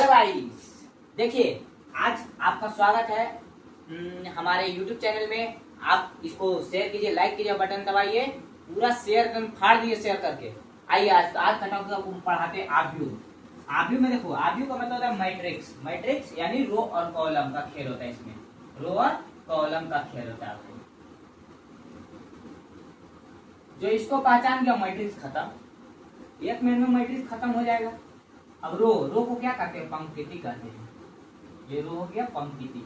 Hello guys, देखिए आज आपका स्वागत है हमारे YouTube चैनल में। आप इसको शेयर कीजिए, लाइक कीजिए, बटन दबाइए, पूरा शेयर कर फाड़ दिए शेयर करके। आइए आज का टॉपिक आपको पढ़ाते हैं आव्यूह। आव्यूह में देखो, आव्यूह का मतलब होता है मैट्रिक्स। मैट्रिक्स यानी रो और कॉलम का खेल होता है। इसमें रो और कॉलम का खेल होता है। आपको जो इसको पहचान गया मैट्रिक्स खत्म, 1 मिनट में मैट्रिक्स खत्म हो जाएगा। अब रो को क्या कहते हैं? पंक्ति कहते हैं। ये रो हो गया पंक्ति।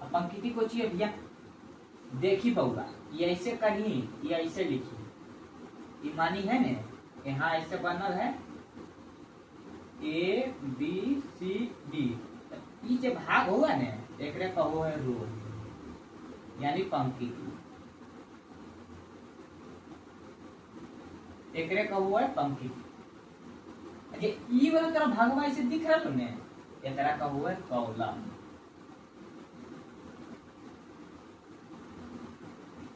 अब पंक्ति को चाहिए भैया, देखी पऊगा, ये ऐसे कहीं, ये ऐसे लिखी, ये मानी है ना, यहाँ ऐसे बनल है A B C D। ये जो भाग होगा ना, एक कहो है रो यानी पंक्ति। एकरे कहो है पंक्ति। अच्छा, ई वाला तरह भागवा ऐसे दिख रहा है ना, एकरा कहो है कॉलम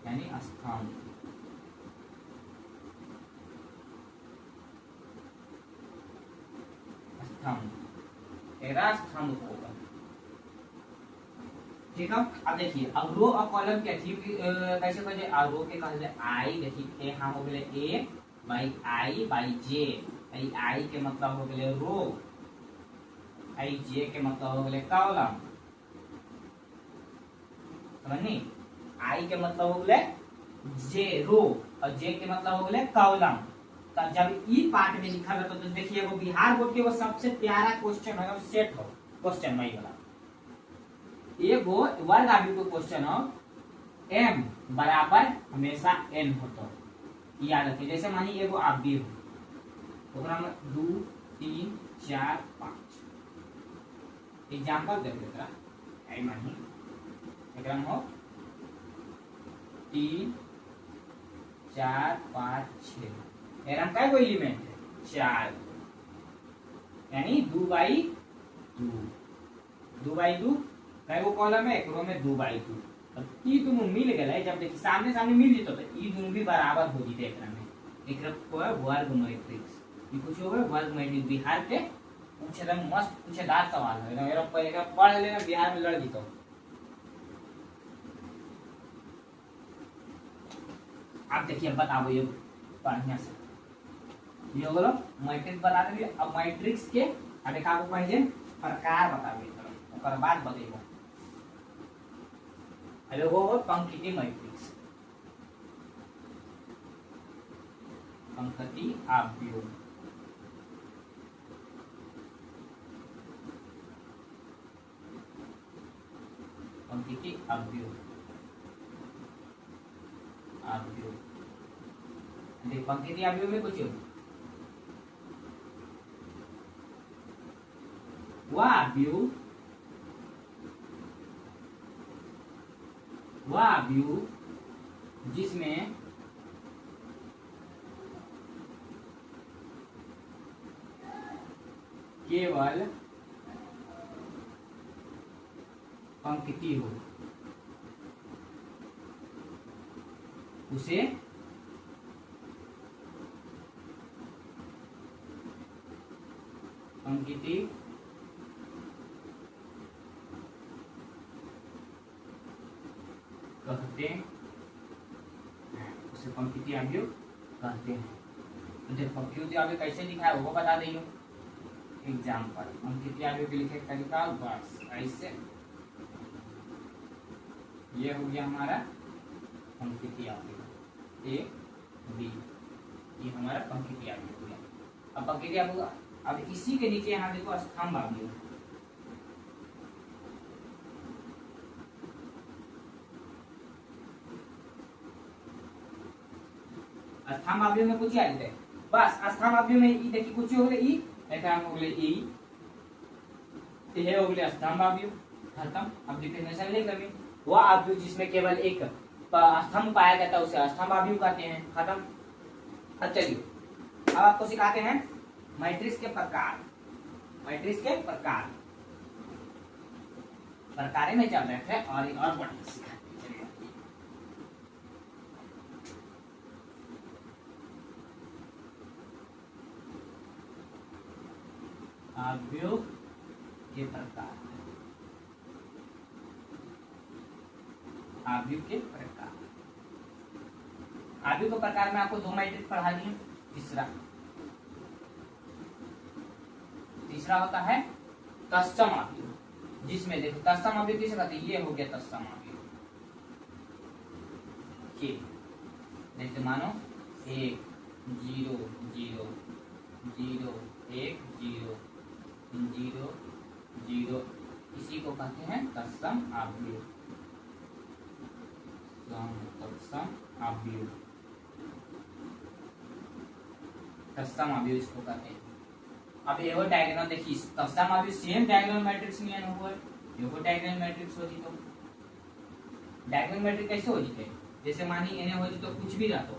यानी स्तंभ। स्तंभ एकरा स्तंभ होगा। ठीक है। अब देखिए, अब रो और कॉलम क्या थी कैसे बजे? रो के कहले आई। देखिए यहाँ हो गए ए बाई आई बाई जे। आई के मतलब हो गए रो, आई जे के मतलब हो गए कॉलम। समझनी? आई के मतलब हो गए जे रो और जे के मतलब हो गए कॉलम। तब जब ई पार्ट में लिखा रहता तो देखिए वो बिहार बोर्ड के वो सबसे प्यारा क्वेश्चन है, सेट हो क्वेश्चन वही वाला। एगो वर्ग आव्यूह को क्वेश्चन हो, m बराबर हमेशा n होता है, याद रखिए। जैसे मानिए एगो आव्यूह हो, ओकरा में 2 3 4 5 एग्जांपल दे देता है। मानिए एकरा में हो 3 4 5 6, एकरा में कई एलिमेंट है? 4, यानी 2/2 2/2 कई कॉलम है, एक रो में 2/2। अब ई दोनों मिल गए, जब देखिए सामने सामने मिल जितो तो ई दोनों भी बराबर हो जीते। एकरा में एकरा को है वर्ग मैट्रिक्स। ई कुछ हो गए वर्ग मैट्रिक्स। बिहार के पूछे एकदम मस्त पूछेदार सवाल है, एकदम एकरा पढ़ लेना, बिहार में लड़ जीतो। आप देखिए बताओ ये बढ़िया से ये हो गलो मैट्रिक्स बता देंगे। अब मैट्रिक्स के अब एक आपको पहले प्रकार बताइए, ओकर बाद बतेगा। हेलो वो पंक्ति मैट्रिक्स, पंक्ति आव्यूह। पंक्ति आव्यूह आव्यूह देख, पंक्ति आव्यूह में कुछ वह आव्यूह जिसमें केवल पंक्ति हो उसे पंक्ति कहते हैं, उसे पंक्ति आव्यूह कहते हैं। तो देखो पंक्ति आव्यूह कैसे लिखा है वो बता देंगे। एग्जाम्पल पंक्ति आव्यूह के लिखे तरीका बस ऐसे। ये हो गया हमारा पंक्ति आव्यूह ए बी, ये हमारा पंक्ति आव्यूह हो गया। अब पंक्ति आव्यूह, अब इसी के नीचे यहाँ देखो स्तंभ आव्यूह। स्तंभ आव्यूह में कुछ याद है बस। स्तंभ आव्यूह में ई देखिए कुछ हो गए ई, एकरा में हो गए ई, ये हो गए स्तंभ आव्यूह खत्म। अब डिफिनेशन ले कभी वो आव्यूह जिसमें केवल एक स्तंभ पाया जाता है उसे स्तंभ आव्यूह कहते हैं। खत्म। अब चलिए अब आपको सिखाते हैं मैट्रिक्स के प्रकार। मैट्रिक्स के प्रकार प्रकारे में चल रहे थे और बढ़िया सिखाते। अवयव के प्रकार, अवयव के प्रकार। अवयव के प्रकार में आपको 2 मैट्रिक्स पढ़ा दिए। तीसरा होता है तत्सम अवयव, जिसमें देखो तत्सम अवयव किसे कहते हैं, ये हो गया तत्सम अवयव। जैसे मानो 1 0 0 0 1 0 0 0, इसी को कहते हैं तत्सम अवयव। तत्सम अवयव, तत्सम अवयव इसको कहते हैं। अब एगो डायग्राम देखिए, तत्सम अवयव सेम डायग्राम मैट्रिक्स में न हुआ, एगो डायग्राम मैट्रिक्स हो जी। तो डायग्राम मैट्रिक्स कैसे हो जी? जैसे मानी एने हो जी तो कुछ भी रहता,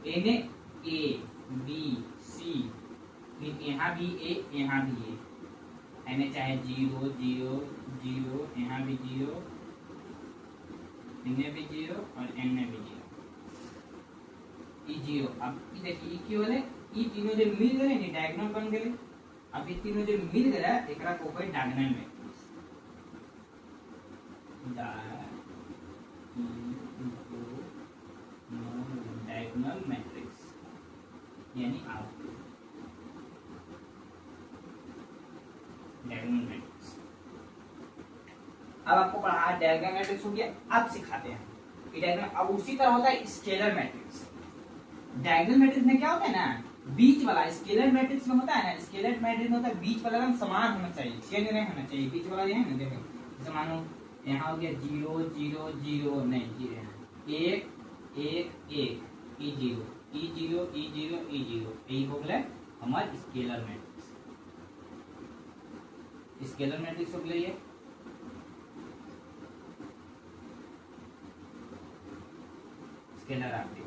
एने ए बी सी, फिर यहाँ भी ए यहाँ भी ए, एने चाहे 0 0 0, यहाँ भी 0, इन्हें भी 0 और इन्हें भी 0, ई 0। अब ई देखिए ई क्यों है, ई तीनों जो मिल गए नहीं डायगोनल बन गए। अब ये तीनों जो मिल गया एकरा को कोई डायगोनल मैट्रिक्स, डायगोनल मैट्रिक्स यानी डायगोनल मैट्रिक्स। अब आपको पढ़ा डायगोनल मैट्रिक्स हो गया। अब सिखाते हैं कि डायगोनल, अब उसी तरह होता है स्केलर मैट्रिक्स। डायगोनल मैट्रिक्स में क्या होता है ना, बीच वाला, स्केलर मैट्रिक्स में होता है ना, स्केलर मैट्रिक्स में होता है बीच वाला एकदम समान होना चाहिए, चेंज नहीं होना चाहिए। बीच वाला है ना, देखो जैसे मानो यहाँ हो गया 0 0 0, नहीं 1 1 1, ई 0 ई 0 ई 0 ई 0, यही हो गया हमारा स्केलर मैट्रिक्स। स्केलर मैट्रिक्स हो गया ये। स्केलर अवयव।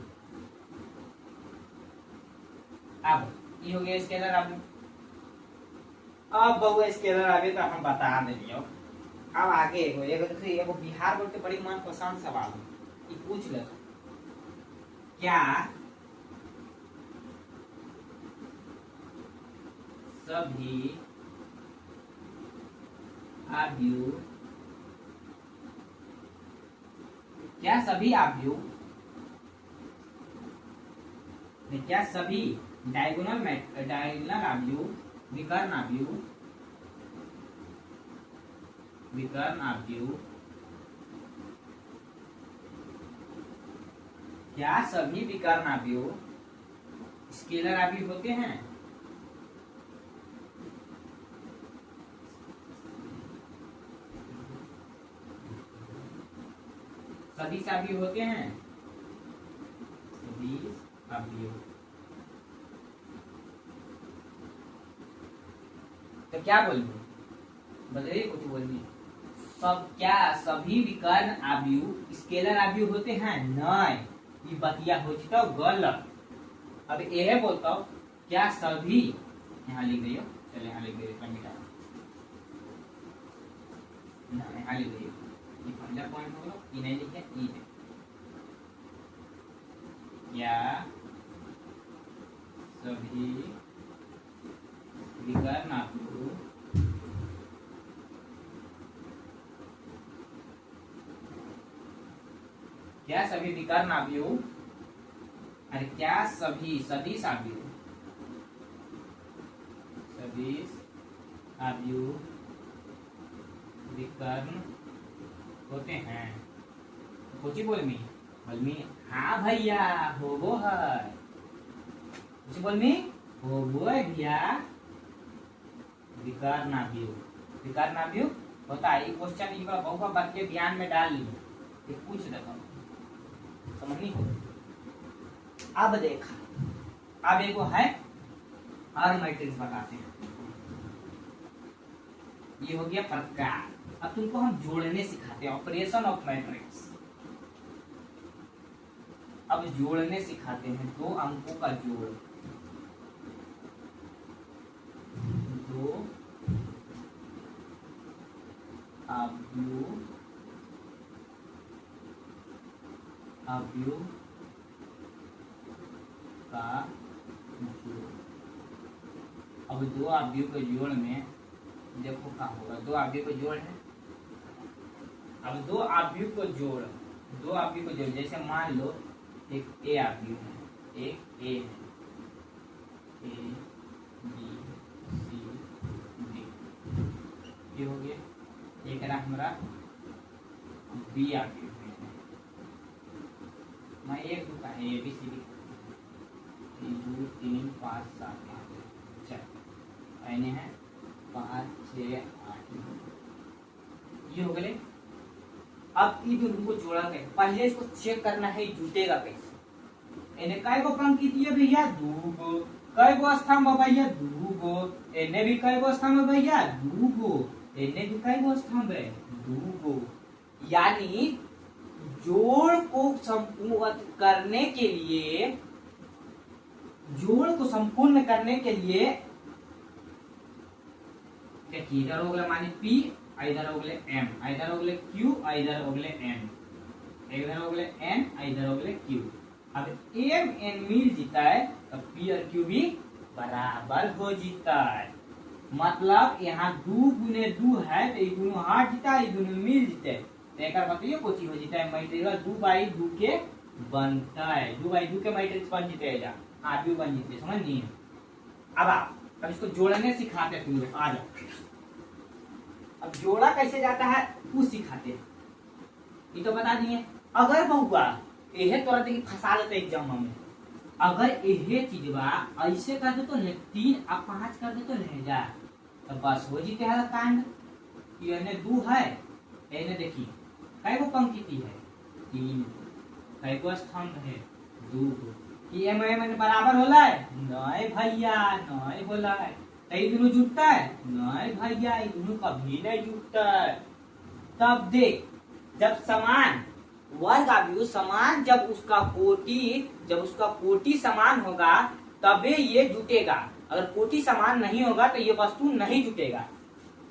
अब ये हो गया स्केलर अवयव। अब बहु स्केलर अवयव तो हम बता देलियो। अब आगे एगो बिहार बोर्ड के बड़ी मनपसंद सवाल है, पूछ ले, क्या सभी अवयव, क्या सभी अवयव, क्या सभी डायगोनल अवयव, विकर्ण अवयव, क्या सभी विकर्ण अवयव स्केलर अवयव होते हैं? सभी अवयव होते हैं, सभी अवयव। तो क्या बोलूं, बताइए कुछ बोलिए। सब, क्या सभी विकर्ण अवयव स्केलर अवयव होते हैं? नहीं, ये बतिया हो तो गलत। अब यह बोलता हूं, क्या सभी, यहाँ लिख दियो, चले यहाँ लिख दियो, यहाँ लिख दियो, ये पहला पॉइंट हो गया, ये नहीं लिखे, ये है या सभी विकर्ण अवयव क्या सभी विकर्ण अवयव, अरे क्या सभी सदिश अवयव, सदिश अवयव विकर्ण होते हैं? कुछ बोलमी बोलमी, हाँ भैया होगो है, कुछ बोलमी होगो है भैया। विकर्ण अवयव, विकर्ण अवयव होता है। ये क्वेश्चन इनका बहुत बार के ध्यान में डाल ली, पूछ देता हूँ, समझनी हो। अब देखा, अब एक है और मैट्रिक्स बताते हैं। ये हो गया प्रकार। अब तुमको हम जोड़ने सिखाते हैं, ऑपरेशन ऑफ मैट्रिक्स। अब जोड़ने सिखाते हैं, 2 अंकों का जोड़, 2 अवयव का जोड़। अब दो अवयव के जोड़ में देखो क्या होगा, दो अवयव का जोड़ है। अब दो अवयव को जोड़, दो अवयव को जोड़, जैसे मान लो एक ए अवयव है, एक ए है, ए बी सी डी, ये हो गया। एक हमारा बी अवयव है, मैं एक दूँ का ए बी सी डी, 2 3 5 7 8 ऐने है 5 6 8, ये हो गए। अब ई दोनों को जोड़ा कैसे, पहले इसको चेक करना है जुटेगा कैसे। इन्हें काय को पंक्ति है भैया, दू गो। काय को स्तंभ है भैया, दू गो। इन्हें भी काय को स्तंभ है भैया, दू गो। इन्हें भी काय को स्तंभ है, दू गो। यानी जोड़ को संपूर्ण करने के लिए, जोड़ को संपूर्ण करने के लिए देखिए, इधर हो गया माने P, इधर हो गए M, इधर हो गए Q, इधर हो गए N, इधर हो गए N, इधर हो गए Q। अब M N मिल जीता है तो P और Q भी बराबर हो जीता है। मतलब यहाँ 2 गुने 2 है तो ये दोनों हाथ जीता है, ये दोनों मिल जीते हैं तो एक बताइए कोची हो जीता है, मैट्रिक्स 2/2 के बनता है, 2/2 के मैट्रिक्स बन जीते हैं, आप भी बन जीते, समझ नहीं। अब इसको जोड़ने सिखाते हैं, तुम आ जाओ। अब जोड़ा कैसे जाता है वो सिखाते हैं, ये तो बता दिए। अगर बहुआ यह तोरा देखिए फंसा लेते एग्जाम में, अगर यह चीज बा ऐसे कर दे तो 3 और 5 कर दे तो ले जा, तो बस हो जीते है कांड। ये 2 है, ये देखिए कई गो पंक्ति है, 3, कई गो स्तंभ है, 2 गो। ये में बराबर होला है, नहीं भैया नहीं होला है। तो दोनों जुटता है, नहीं भैया ये दोनों कभी नहीं जुटता है। तब देख, जब समान वर्ग अवयव समान, जब उसका कोटि समान होगा तबे ये जुटेगा। अगर कोटि समान नहीं होगा तो ये वस्तु नहीं जुटेगा,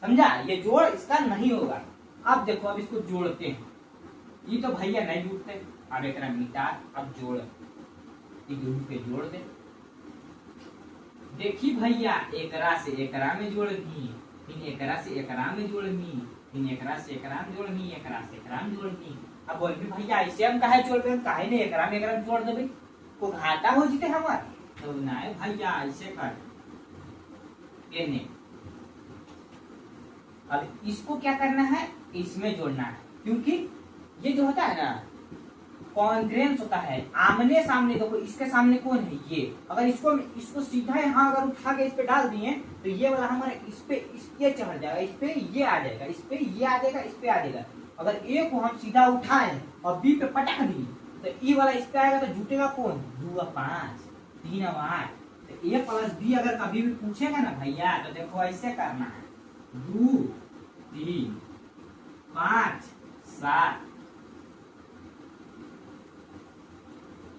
समझा। ये जोड़ इसका नहीं होगा। अब देखो, अब इसको जोड़ते हैं, ये तो भैया नहीं जुटते। अब एक मिटा, अब जोड़, ये दोनों के जोड़ दे। देखी भैया, एकरा से एकरा में जोड़नी, फिर एकरा से एकरा में जोड़नी, फिर एकरा से एकरा में जोड़नी, एकरा से एकरा में जोड़नी। अब बोल भी भैया ऐसे हम काहे जोड़ दे, काहे नहीं एकरा में जोड़ देबे, को घाटा हो जीते हमार। तो नहीं भैया ऐसे कर, एने। अब इसको क्या करना है, इसमें जोड़ना है, क्योंकि ये जो होता है ना कॉन्ग्रेंस होता है, आमने सामने। देखो इसके सामने कौन है, ये। अगर इसको सीधा यहाँ अगर उठा के इस पे डाल दिए तो ये वाला हमारे इस पे चढ़ जाएगा, इस पे ये आ जाएगा, इस पे ये आ जाएगा, इस पे आ जाएगा। अगर ए को हम सीधा उठाए और बी पे पटक दिए तो ई वाला इस पे आएगा, तो जुटेगा कौन, 2 और 5, 3 और 8। तो ए प्लस बी अगर कभी भी पूछेगा ना भैया, तो देखो ऐसे करना है, 2 3 5 7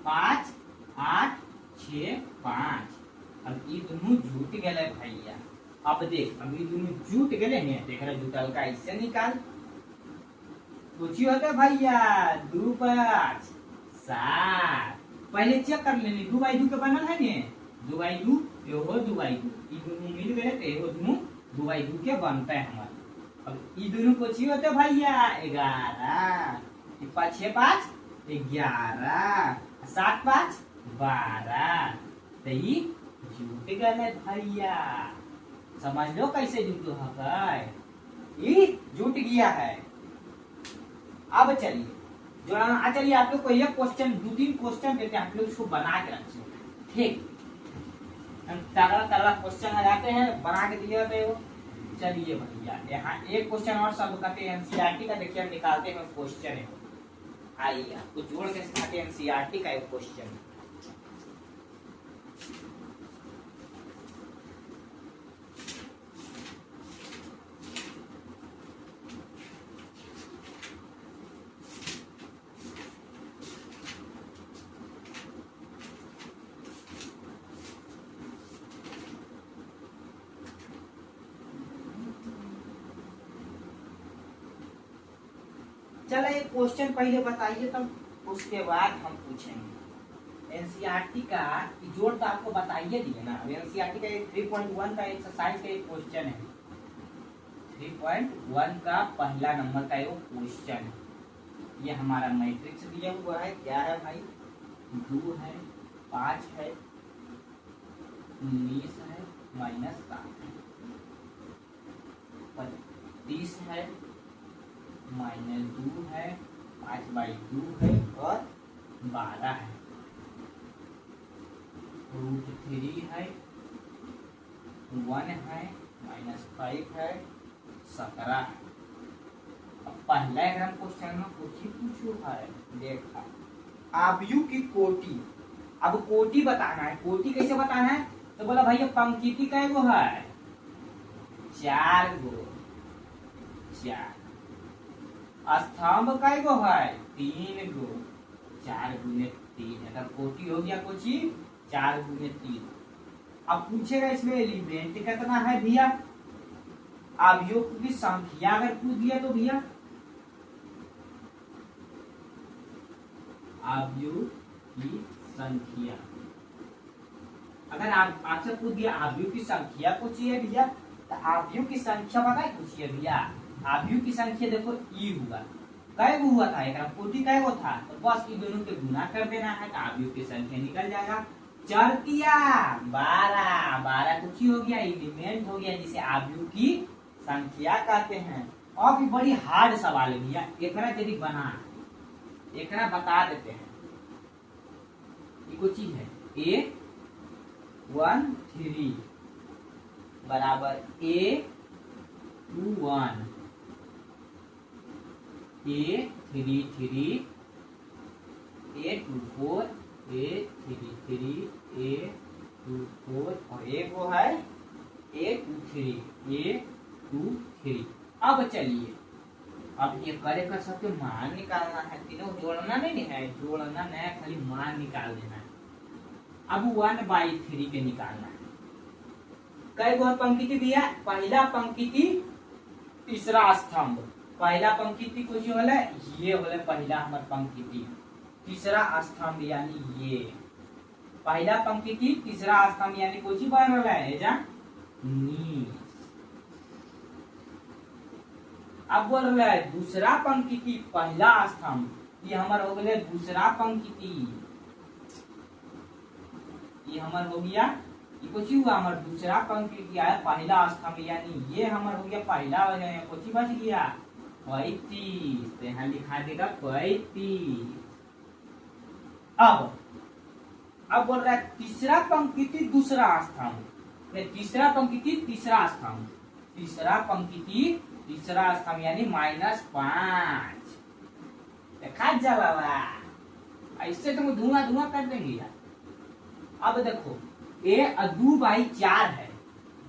5 8 6 5। अब ये दोनों जुट गए भैया। अब देख, अब ये दोनों जुट गए ने, देख रहा जुटल का इससे निकाल, कुछ होता भैया 2 5 7। पहले चेक कर लेनी, 2/2 के बनल है ने, 2/2 एहो 2/2, ये दोनों मिल गए तो एहो दोनों 2/2 के बनता है हमारे। अब ये दोनों कुछ होते भैया 11, 5 6 5 11, 7 5 12। तो ये जुट गए भैया, समझ लो कैसे जुटो है, ये जुट गया है। अब चलिए जोड़ना, चलिए आप लोग को ये क्वेश्चन 2-3 क्वेश्चन देते हैं, आप लोग इसको बना के रखिए, ठीक। हम तगड़ा क्वेश्चन आ जाते हैं, बना के दिए होते हो। चलिए भैया, यहाँ एक क्वेश्चन और सब करते हैं एनसीईआरटी का, देखिए हम निकालते हैं क्वेश्चन है। आइए आपको जोड़ के सिखाते हैं एनसीईआरटी का एक क्वेश्चन। चलो एक क्वेश्चन पहले बताइए, तब उसके बाद हम पूछेंगे। एनसीईआरटी का जोड़ तो आपको बताइए दिए ना। एनसीईआरटी का 3.1 का एक्सरसाइज का एक क्वेश्चन है, 3.1 का पहला नंबर का एक क्वेश्चन है। ये हमारा मैट्रिक्स दिया हुआ है, क्या है भाई, 2 है, 5 है, 19 है, -7 है, 30 है, -2 है, 5/2 है और 12 है, √3 है, 1 है, -5 है, 17 है। अब पहला एग्जाम क्वेश्चन में कुछ ही पूछो है, देखा आयु की कोटि। अब कोटि बताना है, कोटि कैसे बताना है, तो बोला भैया पंक्ति कै गो है, 4 गो, 4। स्तंभ कै गो है, 3 गो, 4 गुने 3, अगर कोटि हो गया कुछ 4 गुने 3। अब पूछेगा इसमें एलिमेंट कितना है भैया, अवयव की संख्या अगर पूछ दिया तो भैया अवयव की संख्या, अगर आपसे पूछ दिया अवयव की संख्या पूछिए भैया, तो अवयव की संख्या पता है पूछिए भैया, अवयव की संख्या देखो ई हुआ, कै गो हुआ था, एक कोटि कै गो था, तो बस इन दोनों के गुना कर देना है, तो अवयव की संख्या निकल जाएगा। 12 कुछ ही हो गया, एलिमेंट हो गया, जिसे अवयव की संख्या कहते हैं। और भी बड़ी हार्ड सवाल है भैया, एकरा यदि बना एकरा बता देते हैं, ये कोई चीज है, A13 बराबर A21, A33, A24, A33, A24 और एक वो है A23, A23। अब चलिए, अब ये करे कर सबके मान निकालना है, तीनों जोड़ना नहीं है, जोड़ना नहीं, खाली मान निकाल देना है। अब 1/3 के निकालना है। कई गो पंक्ति दिया, पहला पंक्ति तीसरा स्तंभ, पहला पंक्ति कुछ होले, ये होले पहला हमार पंक्ति, तीसरा स्तंभ यानी ये पहला पंक्ति तीसरा स्तंभ यानी कुछ बन रहा है जा नी। अब बोल रहा है दूसरा पंक्ति पहला स्तंभ, ये हमार हो गया दूसरा पंक्ति, ये हमार हो गया, ये कुछ हुआ हमार दूसरा पंक्ति आया पहला स्तंभ, यानी ये हमार हो गया पहला, कुछ बच गया 35, तो यहाँ लिखा देगा 35। अब बोल रहा है तीसरा पंक्ति दूसरा स्तंभ, तीसरा पंक्ति तीसरा स्तंभ, तीसरा पंक्ति तीसरा स्तंभ यानी -5। देखा जलावा, ऐसे तो धुआं धुआं कर देंगे यार। अब देखो ये 2/4 है,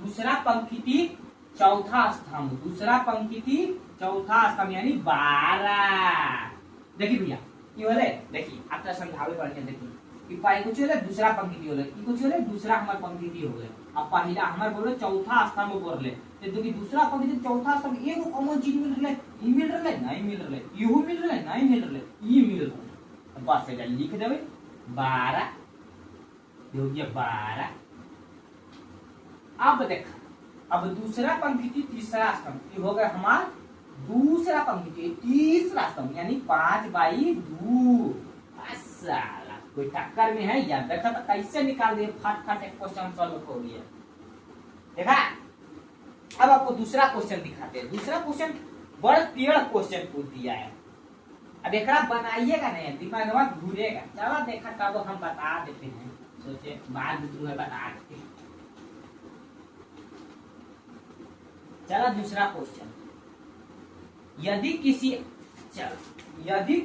दूसरा पंक्ति चौथा स्तंभ, दूसरा पंक्ति चौथा स्तंभ यानी 12। देखिए भैया ये बोले, देखिए आपका समझावे बढ़िया, देखिए कि पाई कुछ होले दूसरा पंक्ति होले, कि कुछ होले दूसरा हमार पंक्ति हो गए। अब पहला हमार बोले चौथा स्तंभ बोल ले, तो देखिए दूसरा पंक्ति चौथा स्तंभ एगो कॉमन चीज मिल रहे, ई मिल रहे नहीं मिल रहे, इहो मिल रहे नहीं मिल रहे, ई मिल रहे, बस एटा लिख देबे 12 हो गया 12। अब देखा, अब दूसरा पंक्ति तीसरा स्तंभ, ये हो गया हमार दूसरा पंक्ति तीसरा स्तंभ यानी 5/2। साला कोई टक्कर में है यार, देखा तो कैसे निकाल दिए, फट एक क्वेश्चन सॉल्व हो गया। देखा, अब आपको दूसरा क्वेश्चन दिखाते हैं। दूसरा क्वेश्चन बड़ा टेढ़ क्वेश्चन पूछ दिया है, अब एक बनाइएगा नहीं, दिमाग में घूरेगा। चलो देखा तब हम बता देते हैं, सोचे बाद में तुम्हें बता देते हैं। चलो दूसरा क्वेश्चन, यदि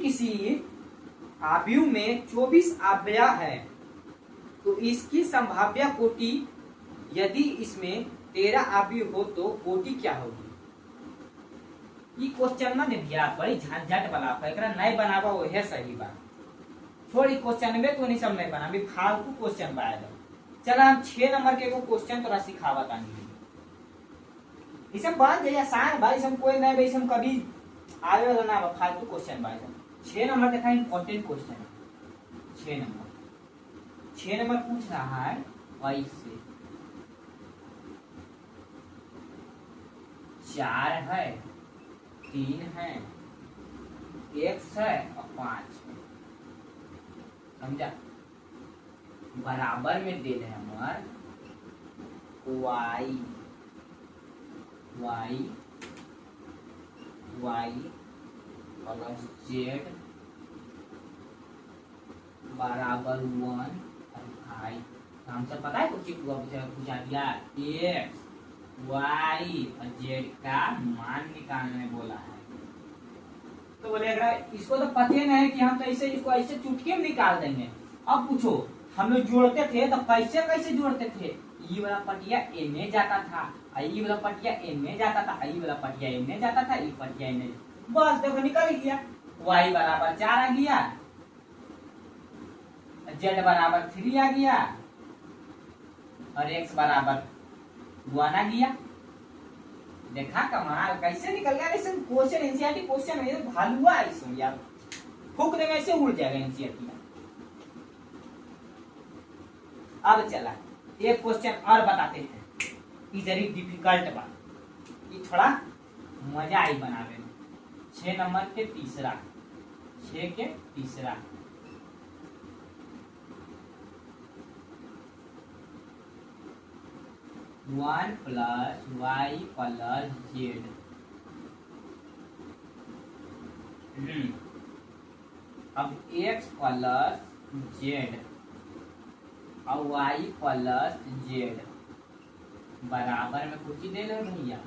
किसी अवयव में 24 अवयव है तो इसकी संभाव्य कोटि, यदि इसमें 13 अवयव हो तो कोटि क्या होगी। ये क्वेश्चन में भैया बड़ी झंझट वाला, एकरा नहीं बनावा वही सही बात, थोड़ी क्वेश्चन में तो नहीं सब नहीं बना, भी फालतू क्वेश्चन बनाया। चलो हम 6 नंबर के एगो क्वेश्चन तोरा सिखावा तानी, इसम बन जाए आसान भाई, इसम कोई नहीं भाई, इसम कभी आवे वाला ना फालतू क्वेश्चन भाई। 6 नंबर देखा इंपॉर्टेंट क्वेश्चन है, 6 नंबर 6 नंबर पूछ रहा है y से 4 है, 3 है, x है और 5 है, समझा। बराबर में दे रहे हमार y प्लस z बराबर 1 और 5। हमसे पता है कुछ पूछा दिया x y और z का मान निकालने बोला है। तो बोले अगर इसको तो पता ही नहीं है कि हम तो ऐसे इसको ऐसे चुटकी में निकाल देंगे। अब पूछो हम लोग जोड़ते थे तो कैसे कैसे जोड़ते थे, ई वाला पटिया ए में जाता था, ई वाला पटिया ए में जाता था, ई वाला पटिया ए में जाता था, ई पटिया ए में, बस देखो निकल गया। y बराबर 4 आ गया, z बराबर 3 आ गया और x बराबर 1 आ गया। देखा कमाल कैसे निकल गया। लेकिन क्वेश्चन एनसीईआरटी क्वेश्चन है, भालुआ है इसमें यार, फूक देंगे ऐसे उड़ जाएगा एनसीईआरटी में। अब चला एक क्वेश्चन और बताते हैं, जरी डिफिकल्ट बा, ये थोड़ा मजा आई बनावे में। 6 नंबर के तीसरा, 6 के तीसरा, one plus Y plus Z, अब x प्लस जेड और y प्लस जेड बराबर में कुछ ही देल है भैया,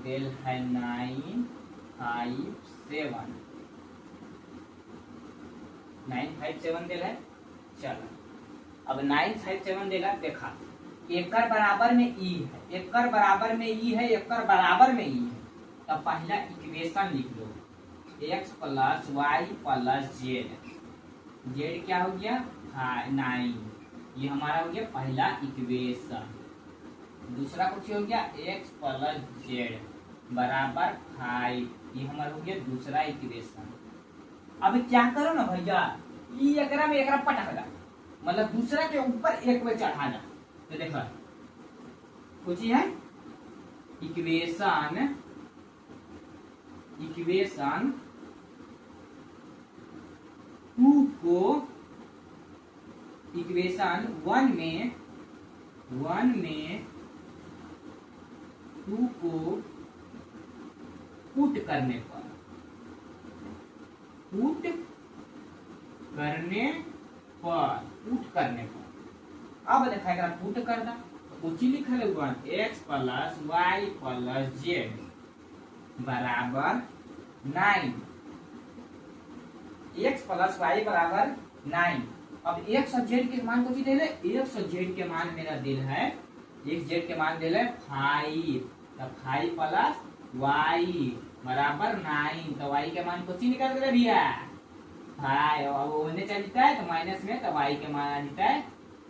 देल है 9 5 7, 9 5 7 देल है। चलो अब 9 5 7 देगा, देखा एकर बराबर में ई है, एकर बराबर में ई है, एकर बराबर में ई है, तब पहला इक्वेशन लिख लो x plus Y plus Z, Z क्या हो गया 9, ये हमारा हो गया पहला इक्वेशन। दूसरा कुछ हो गया x प्लस जेड बराबर 5, ये हमारा हो गया दूसरा इक्वेशन। अब क्या करो ना भैया, ई एकरा में एकरा पटक जा, मतलब दूसरा के ऊपर एक में चढ़ा जा। तो देखो कुछ है इक्वेशन, इक्वेशन 2 को इक्वेशन 1 में 2 को पुट करने पर, पुट करने पर अब देखा पुट करना कुछ ही लिखल हुआ x plus Y plus Z बराबर 9, x प्लस वाई बराबर 9। अब x और z के मान कुछ ही दे, x और z के मान मेरा दिल है, x z के मान दिल है 5, तो 5 प्लस y बराबर 9, तो y के मान कुछ ही निकल गया भैया 5, और वो होने चलता है तो माइनस में, तो y के मान आ जाता है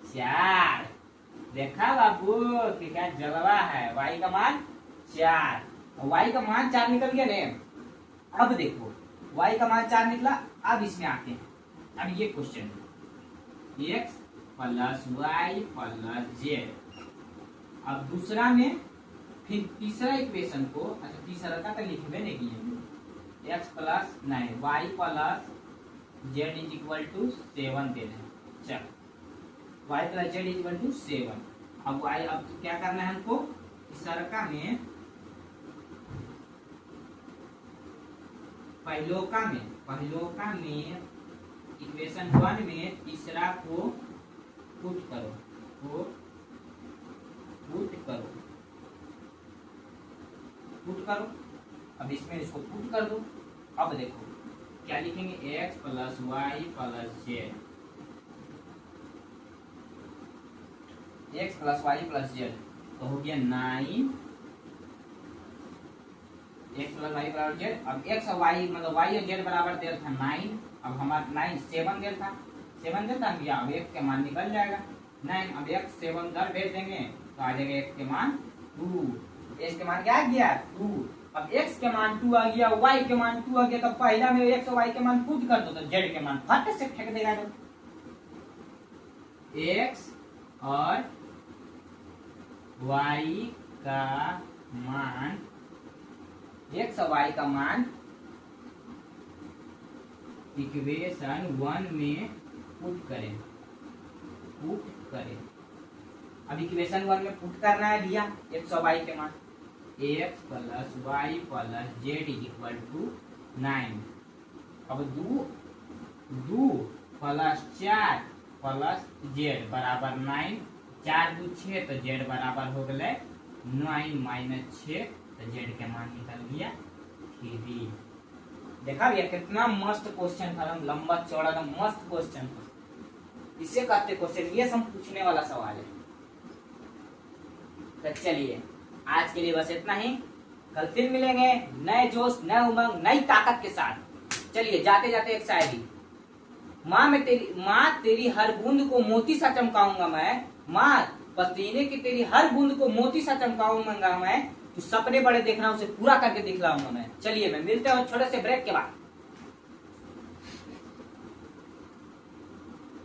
4। देखा बाबू कि क्या जलवा है, y का मान 4, y का मान 4 निकल गया ने। अब देखो y का मान 4 निकला, अब इसमें आते हैं, अब ये question x plus Y plus Z, अब दूसरा में फिर तीसरा इक्वेशन को, अच्छा तीसरा का तो लिखबे नहीं किए, x plus 9 Y plus Z is equal to 7 दे दें। चलो y plus Z is equal to 7, अब y अब क्या करना है हमको, तीसरा में पहलोका में इक्वेशन 1 में तीसरा को पुट करो, पुट करो। अब इसमें इसको पुट कर दो। अब देखो क्या लिखेंगे, x plus Y plus z, x plus Y plus z, तो हो गया 9 x प्लस वाई बराबर जेड। अब x और y मतलब y और z बराबर देर था 9, अब हमारा 9 7 देर था, 7 देर था भैया, अब x के मान निकल जाएगा 9, अब x 7 दर भेज देंगे तो आ जाएगा x के मान 2, x के मान क्या आ गया 2। अब x के मान 2 आ गया, y के मान 2 आ गया, तो पहला में x और y के मान पुट कर दो तो z के मान फट से फेंक देगा। x और y का मान, x और y का मान इक्वेशन 1 में पुट करें। अब इक्वेशन 1 में पुट करना है भैया x और y के मान, x plus Y plus Z is equal to 9। अब 2 प्लस 4 प्लस जेड बराबर 9, 4 2 6 तो जेड बराबर हो गए 9 माइनस 6, तो जेड के मान निकल गया 3। देखा भैया कितना मस्त क्वेश्चन था, लंबा चौड़ा का मस्त क्वेश्चन था। इसे कहते क्वेश्चन, ये सब पूछने वाला सवाल है। तो चलिए आज के लिए बस इतना ही, कल फिर मिलेंगे नए जोश, नए उमंग, नई ताकत के साथ। चलिए जाते जाते एक शायरी, माँ तेरी हर बूंद को मोती सा चमकाऊंगा मैं, माँ पसीने की तेरी हर बूंद को मोती सा चमकाऊंगा मैं, तू सपने बड़े देखना उसे पूरा करके दिखलाऊंगा मैं। चलिए मैं मिलते हैं छोटे से ब्रेक के बाद।